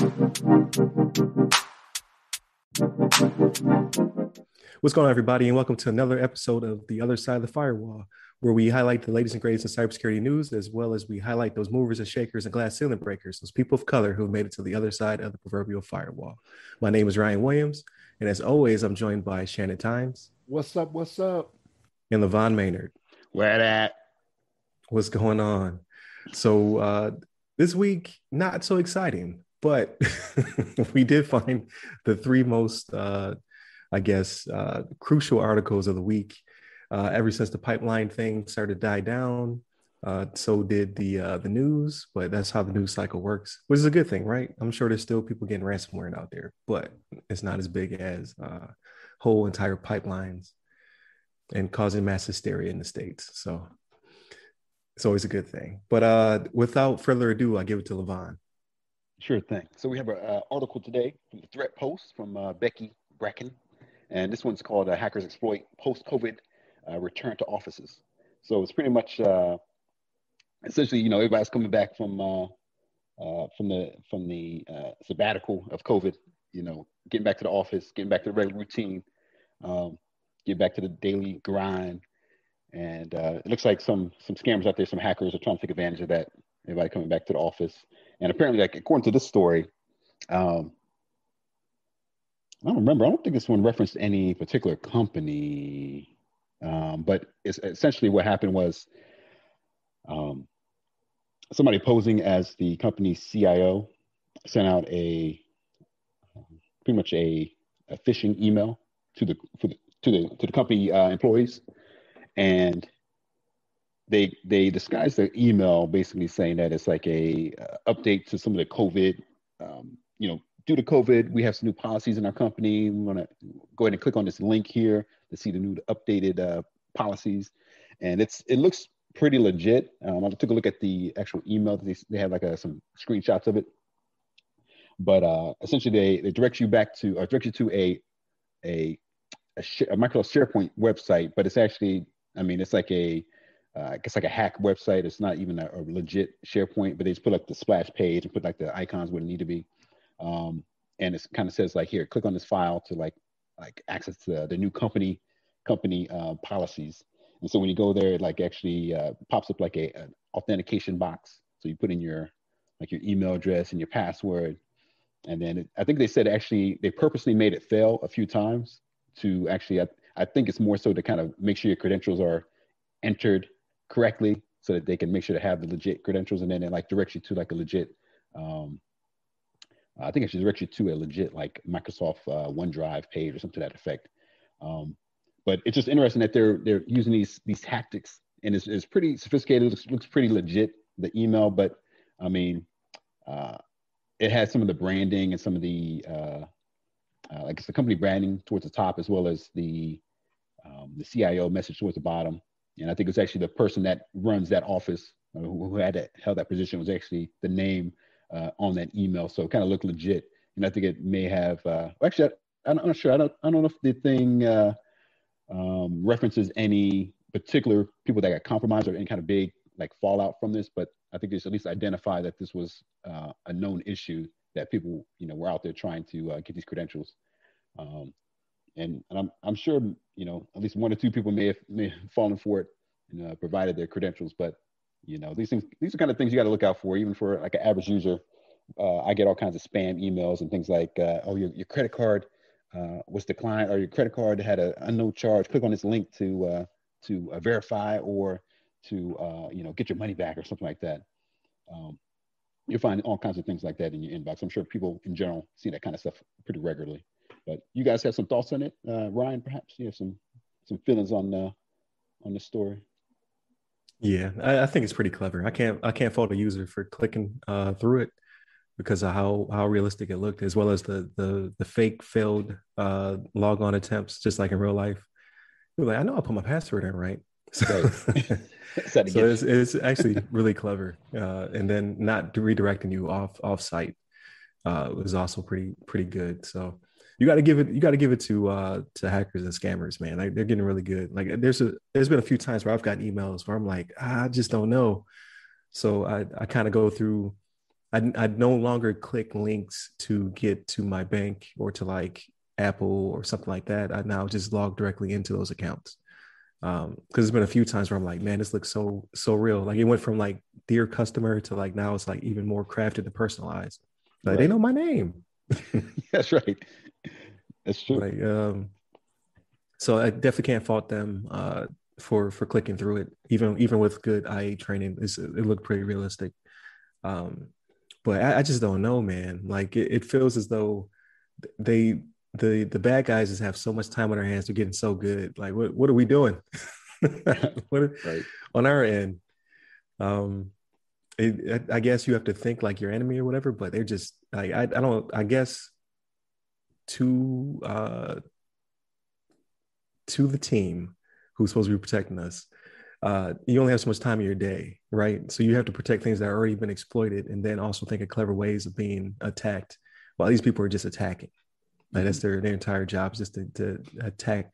What's going on, everybody, and welcome to another episode of The Other Side of the Firewall, where we highlight the latest and greatest in cybersecurity news, as well as we highlight those movers and shakers and glass ceiling breakers, those people of color who have made it to the other side of the proverbial firewall. My name is Ryan Williams, and as always, I'm joined by Shannon Times. What's up? What's up? And LeVon Maynard. Where that? What's going on? So this week, not so exciting, but we did find the three most, crucial articles of the week. Ever since the pipeline thing started to die down, so did the news, but that's how the news cycle works, which is a good thing, right? I'm sure there's still people getting ransomware out there, but it's not as big as whole entire pipelines and causing mass hysteria in the States. So it's always a good thing. But without further ado, I give it to LeVon. Sure thing. So we have an article today from the Threat Post from Becky Bracken, and this one's called Hackers Exploit Post-COVID Return to Offices. So it's pretty much essentially, everybody's coming back from the sabbatical of COVID, getting back to the office, getting back to the regular routine, get back to the daily grind. And it looks like some scammers out there, some hackers are trying to take advantage of that. Everybody coming back to the office. And apparently, according to this story, I don't remember. I don't think this one referenced any particular company. But it's essentially what happened was somebody posing as the company's CIO sent out pretty much a phishing email to the company employees, and they disguised their email basically saying that it's like a update to some of the COVID. Due to COVID, we have some new policies in our company. We want to go ahead and click on this link here to see the new updated policies, and it looks pretty legit. I took a look at the actual email. They have like some screenshots of it, but essentially they direct you to a Microsoft SharePoint website, but it's actually, it's like like a hack website. It's not even a legit SharePoint, but they just put like the splash page and put like the icons where they need to be. And it kind of says like, here, click on this file to like access to the new company policies. And so when you go there, it like actually pops up like an authentication box. So you put in your email address and your password. And then I think they said actually they purposely made it fail a few times to actually, I think it's more so to kind of make sure your credentials are entered correctly so that they can make sure to have the legit credentials. And then it like directs you to like a legit, I think it should direct you to a legit like Microsoft OneDrive page or something to that effect. But it's just interesting that they're using these tactics, and it's pretty sophisticated. It looks pretty legit, the email, but it has some of the branding and some of the it's the company branding towards the top, as well as the CIO message towards the bottom. And I think it's actually the person that runs that office who held that position was actually the name on that email. So it kind of looked legit. And I think it may have, actually, I'm not sure. I don't know if the thing references any particular people that got compromised or any kind of big like fallout from this, but I think it's at least identify that this was a known issue that people, were out there trying to get these credentials. And I'm sure, at least one or two people may have fallen for it and provided their credentials. But, these are kind of things you got to look out for, even for like an average user. I get all kinds of spam emails and things like, your credit card was declined, or your credit card had an unknown charge. Click on this link to verify or to, get your money back or something like that. You'll find all kinds of things like that in your inbox. I'm sure people in general see that kind of stuff pretty regularly. But you guys have some thoughts on it, Ryan? Perhaps you have some feelings on the story. Yeah, I think it's pretty clever. I can't fault a user for clicking through it because of how realistic it looked, as well as the fake failed log on attempts, just like in real life. You're like, I know I put my password in right. So, so it's actually really clever, and then not redirecting you off site was also pretty good. So you got to give it to hackers and scammers, man. Like, they're getting really good. Like there's been a few times where I've gotten emails where I'm like, I just don't know. So I kind of go through I no longer click links to get to my bank or to like Apple or something like that. I now just log directly into those accounts. Because there's been a few times where I'm like, man, this looks so real. Like it went from like dear customer to like now it's like even more crafted and personalized. Like they Right. know my name. That's right. That's true. Like so I definitely can't fault them for clicking through it. Even with good IA training, it looked pretty realistic. Um, but I just don't know, man. Like it feels as though they the bad guys just have so much time on their hands. They're getting so good. Like what are we doing? what Right. on our end? Um, I guess you have to think like your enemy or whatever, but they're just like I don't. I guess to to the team who's supposed to be protecting us, you only have so much time in your day, right? So you have to protect things that are already been exploited, and then also think of clever ways of being attacked. While these people are just attacking, like that's their entire job, is just to attack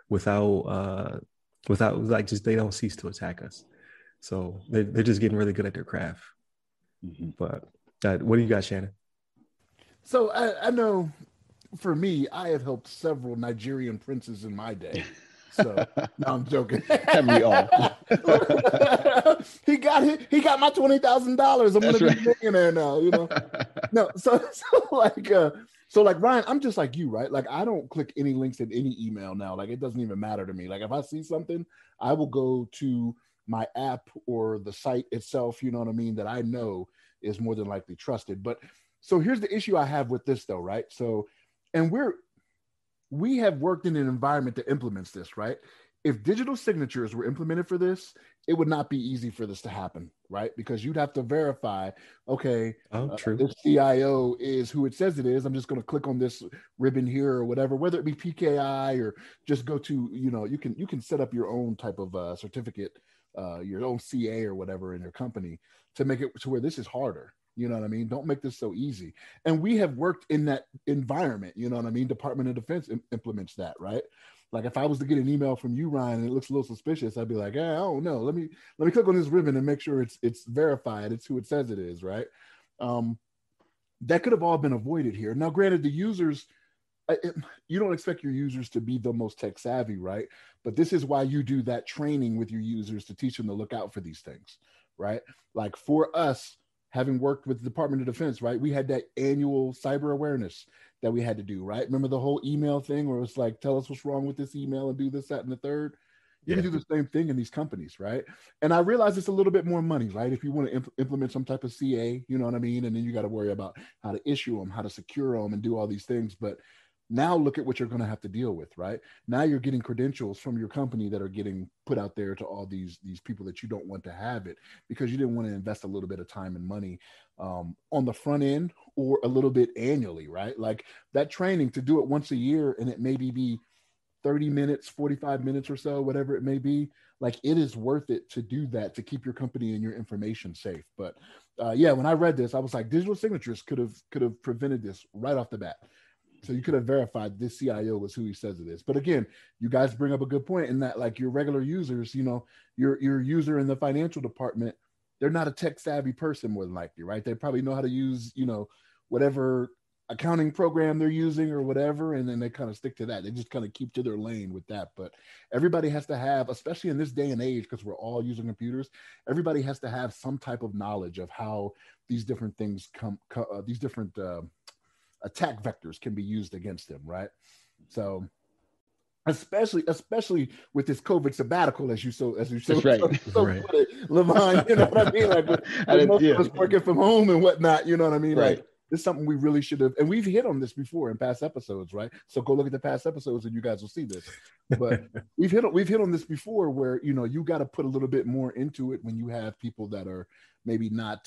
without without like just they don't cease to attack us. So they're just getting really good at their craft. Mm-hmm. But what do you got, Shannon? So I know for me, I have helped several Nigerian princes in my day. So no, I'm joking. Haven't we all? he got my $20,000. I'm That's gonna right. be a millionaire now, you know. No, so like Ryan, I'm just like you, right? Like I don't click any links in any email now. Like it doesn't even matter to me. Like if I see something, I will go to my app or the site itself, you know what I mean, that I know is more than likely trusted. But so here's the issue I have with this though, right? So and we have worked in an environment that implements this, right? If digital signatures were implemented for this, it would not be easy for this to happen, right? Because you'd have to verify, okay, True. this CIO is who it says it is. I'm just going to click on this ribbon here or whatever, whether it be PKI or just go to, you know, you can set up your own type of certificate, your own CA or whatever in your company to make it to where this is harder. You know what I mean? Don't make this so easy. And we have worked in that environment. You know what I mean? Department of Defense implements that, right? Like if I was to get an email from you, Ryan, and it looks a little suspicious, I'd be like, I don't know. Let me click on this ribbon and make sure it's verified. It's who it says it is, right? That could have all been avoided here. Now, granted, the users, you don't expect your users to be the most tech savvy, right? But this is why you do that training with your users to teach them to look out for these things, right? Like for us, having worked with the Department of Defense, right? We had that annual cyber awareness that we had to do, right? Remember the whole email thing where it's like, tell us what's wrong with this email and do this, that, and the third? You can do the same thing in these companies, right? And I realize it's a little bit more money, right? If you want to implement some type of CA, you know what I mean? And then you got to worry about how to issue them, how to secure them and do all these things. But now look at what you're going to have to deal with, right? Now you're getting credentials from your company that are getting put out there to all these people that you don't want to have it because you didn't want to invest a little bit of time and money on the front end or a little bit annually, right? Like that training to do it once a year and it maybe be 30 minutes, 45 minutes or so, whatever it may be, like it is worth it to do that to keep your company and your information safe. But yeah, when I read this, I was like, digital signatures could have prevented this right off the bat. So you could have verified this CIO was who he says it is. But again, you guys bring up a good point in that like your regular users, you know, your user in the financial department, they're not a tech savvy person more than likely, right? They probably know how to use, you know, whatever accounting program they're using or whatever, and then they kind of stick to that. They just kind of keep to their lane with that. But everybody has to have, especially in this day and age, because we're all using computers, everybody has to have some type of knowledge of how these different things these different attack vectors can be used against them, right? So especially with this COVID sabbatical, as you so right. Right. put it, LeVon, you know what I mean? Like with most of us working from home and whatnot, you know what I mean? Right. Like this is something we really should have, and we've hit on this before in past episodes, right? So go look at the past episodes and you guys will see this. But we've hit on this before where, you know, you got to put a little bit more into it when you have people that are maybe not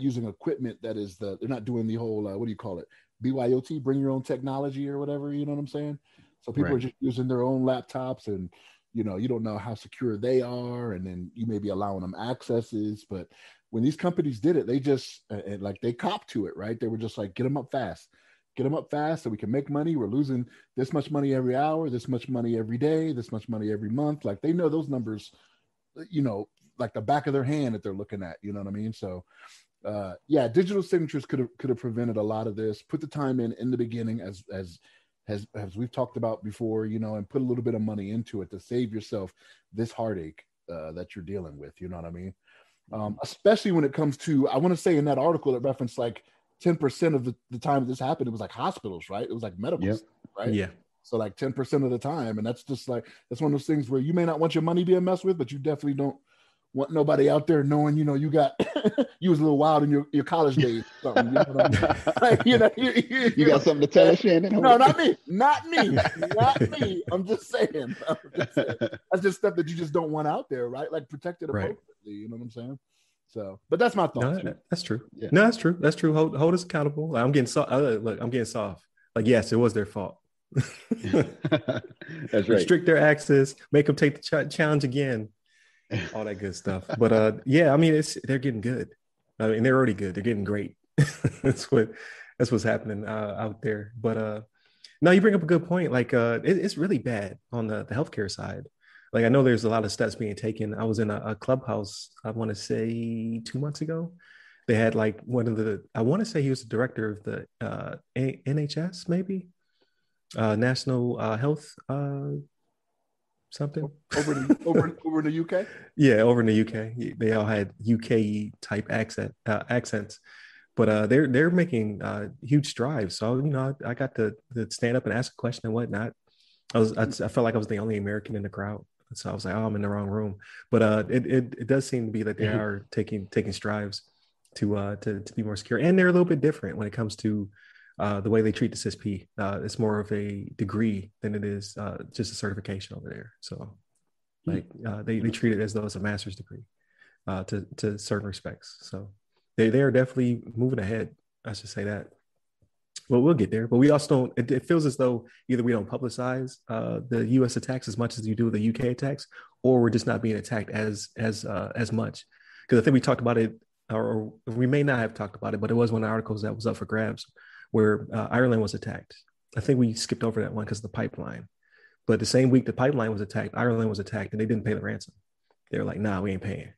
using equipment that is they're not doing the whole what do you call it, BYOT, bring your own technology or whatever, you know what I'm saying? So people are just using their own laptops and, you know, you don't know how secure they are, and then you may be allowing them accesses. But when these companies did it, they just like they copped to it, right? They were just like, get them up fast so we can make money. We're losing this much money every hour, this much money every day, this much money every month. Like they know those numbers, you know, like the back of their hand that they're looking at, you know what I mean? So Yeah, digital signatures could have prevented a lot of this. Put the time in the beginning, as we've talked about before, and put a little bit of money into it to save yourself this heartache that you're dealing with. You know what I mean? Especially when it comes to, I want to say in that article that referenced like 10% of the time this happened, it was like hospitals, right? It was like medical, Yep. right? Yeah. So like 10% of the time, and that's just like, that's one of those things where you may not want your money being messed with, but you definitely don't want nobody out there knowing, you got you was a little wild in your college days or something. You know what I mean? Like, You got something to tell us, Shannon? No, not me. Not me. I'm just saying. That's just stuff that you just don't want out there, right? Like protect it Right. appropriately. You know what I'm saying? So, but that's my thoughts. No, that's true. Yeah. No, that's true. That's true. Hold us accountable. I'm getting soft. Look, I'm getting soft. Like, yes, it was their fault. That's right. Restrict their access, make them take the challenge again, all that good stuff. But yeah, I mean, they're getting good. I mean, they're already good. They're getting great. that's what's happening out there. But no, you bring up a good point. Like, it's really bad on the healthcare side. Like, I know there's a lot of steps being taken. I was in a clubhouse, I want to say 2 months ago. They had like I want to say he was the director of the NHS, maybe National Health something over in the UK. Yeah, over in the UK. They all had UK type accents, but they're making huge strides. So I got to stand up and ask a question and whatnot. I felt like I was the only American in the crowd, so I was like, oh, I'm in the wrong room. But it does seem to be that they are taking strides to be more secure, and they're a little bit different when it comes to the way they treat the CISP. It's more of a degree than it is just a certification over there. So like they treat it as though it's a master's degree to certain respects. So they are definitely moving ahead. I should say that. Well, we'll get there, but we also don't. It feels as though either we don't publicize the U.S. attacks as much as you do the U.K. attacks, or we're just not being attacked as much. Because I think we talked about it, or we may not have talked about it, but it was one of the articles that was up for grabs where Ireland was attacked. I think we skipped over that one because of the pipeline. But the same week the pipeline was attacked, Ireland was attacked, and they didn't pay the ransom. They were like, "Nah, we ain't paying."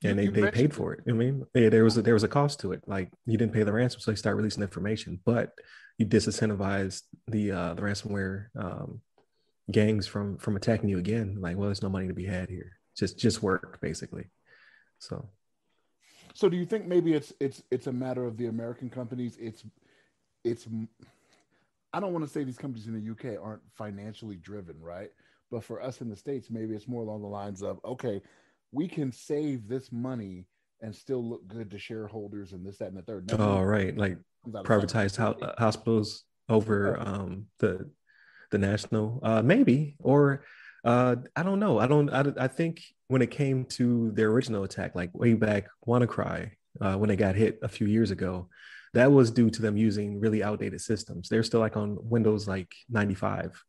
And they paid for it. I mean, there was a cost to it. Like, you didn't pay the ransom, so they start releasing information, but you disincentivized the ransomware gangs from attacking you again. Like, well, there's no money to be had here. Just work, basically. So do you think maybe it's a matter of the American companies? It's I don't want to say these companies in the UK aren't financially driven, right? But for us in the States, maybe it's more along the lines of, okay, we can save this money and still look good to shareholders and this, that, and the third. Oh, right. Like privatized hospitals over the national, maybe, or I don't know. I think when it came to their original attack, like way back WannaCry, when they got hit a few years ago, that was due to them using really outdated systems. They're still like on Windows like 95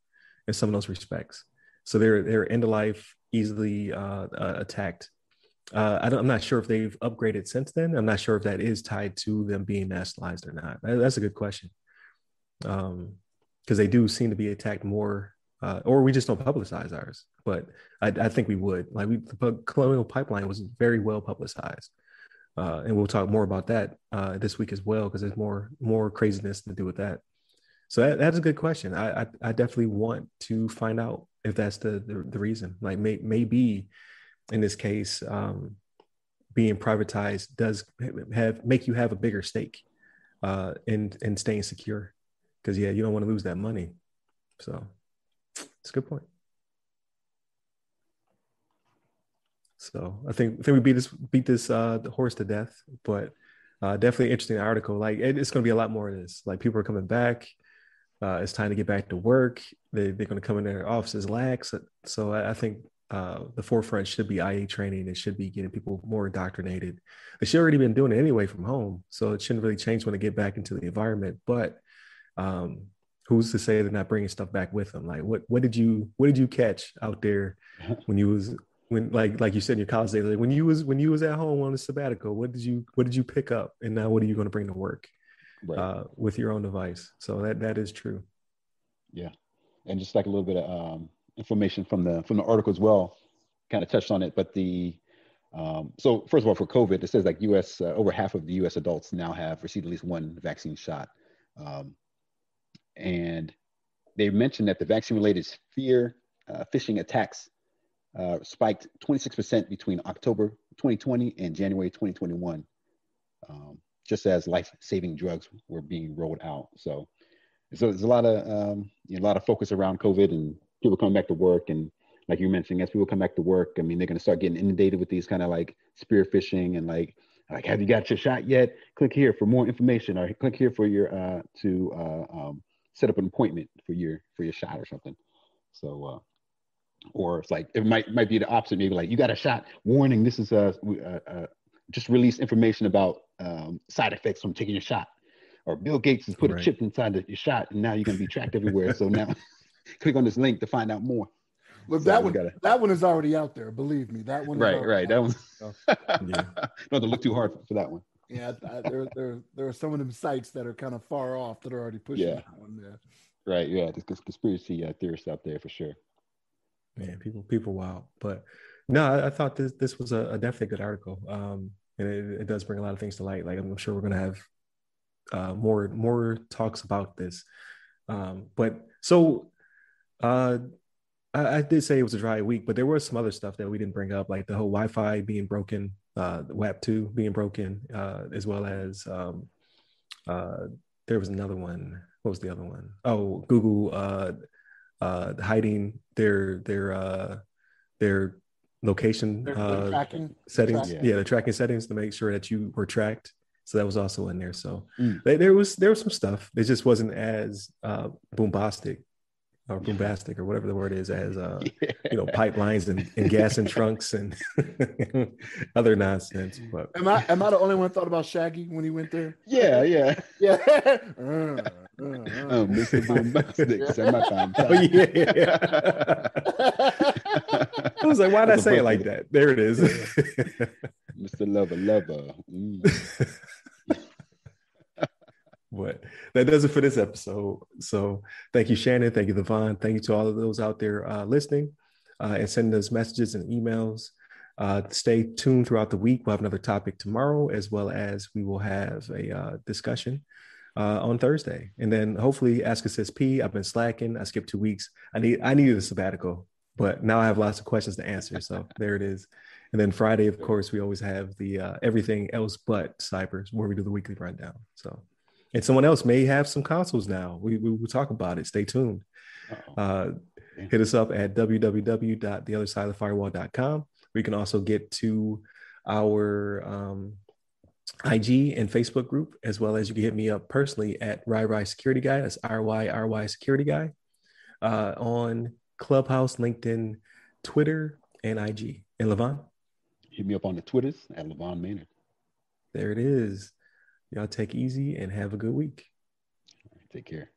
in some of those respects. So they're end of life, easily attacked. I'm not sure if they've upgraded since then. I'm not sure if that is tied to them being nationalized or not. That's a good question. Because they do seem to be attacked more, or we just don't publicize ours. But I think we would. Like, the Colonial Pipeline was very well publicized. And we'll talk more about that this week as well, because there's more craziness to do with that. So that's a good question. I definitely want to find out if that's the reason. Like, maybe in this case, being privatized does make you have a bigger stake in staying secure, because you don't want to lose that money. So it's a good point. So I think we beat this horse to death, but definitely interesting article. Like, it's going to be a lot more of this. Like, people are coming back. It's time to get back to work. They're going to come in their offices lax. So I think the forefront should be IA training. It should be getting people more indoctrinated. They should already been doing it anyway from home, so it shouldn't really change when they get back into the environment. But who's to say they're not bringing stuff back with them? Like, what did you catch out there when like you said in your college days, like when you was at home on a sabbatical? What did you pick up, and now what are you going to bring to work? Right. With your own device? So that is true. Yeah, and just like a little bit of information from the article as well, kind of touched on it, but the So first of all, for COVID, it says like U.S. Over half of the U.S. adults now have received at least one vaccine shot, and they mentioned that the vaccine-related fear, phishing attacks spiked 26% between October 2020 and January 2021, just as life-saving drugs were being rolled out. So there's a lot of focus around COVID and people coming back to work. And like you mentioned, as people come back to work, I mean, they're going to start getting inundated with these kind of like spear phishing and like, have you got your shot yet? Click here for more information, or click here for your to set up an appointment for your shot or something. So, or it's like it might be the opposite. Maybe like, you got a shot. Warning: this is just released information about side effects from taking your shot. Or Bill Gates has put a chip inside your shot, and now you're going to be tracked everywhere. So now, click on this link to find out more. Look, so that one is already out there. Believe me, that one. Right. That one. Yeah. Don't have to look too hard for that one. Yeah, there are some of them sites that are kind of far off that are already pushing that one. Yeah. Right. Yeah. There's conspiracy theorists out there for sure. Man, people, wow. But no, I thought this was a definitely good article. And it does bring a lot of things to light. Like, I'm sure we're gonna have more talks about this. But so I did say it was a dry week, but there was some other stuff that we didn't bring up, like the whole Wi-Fi being broken, the WAP2 being broken, as well as there was another one. What was the other one? Oh, Google hiding their location tracking settings. Yeah, the tracking settings to make sure that you were tracked. So that was also in there. So there was some stuff. It just wasn't as bombastic or whatever the word is, as pipelines and gas and trunks and other nonsense. But am I the only one who thought about Shaggy when he went there? Yeah. Mr. Bombastic, semi-time. Oh, yeah. I was like, why did I say it like that? There it is. Mr. Lover. But that does it for this episode. So thank you, Shannon. Thank you, LeVon. Thank you to all of those out there listening and sending us messages and emails. Stay tuned throughout the week. We'll have another topic tomorrow, as well as we will have a discussion on Thursday. And then hopefully Ask Us SP. I've been slacking. I skipped 2 weeks. I needed a sabbatical, but now I have lots of questions to answer. So there it is. And then Friday, of course, we always have the everything else but Cybers, where we do the weekly rundown. So, and someone else may have some consoles now. We will talk about it. Stay tuned. Hit us up at www.theothersideofthefirewall.com. We can also get to our IG and Facebook group, as well as you can hit me up personally at RY Security Guy. That's RY Security Guy on Clubhouse, LinkedIn, Twitter, and IG. And LeVon? Hit me up on the Twitters at LeVon Maynard. There it is. Y'all take it easy and have a good week. Take care.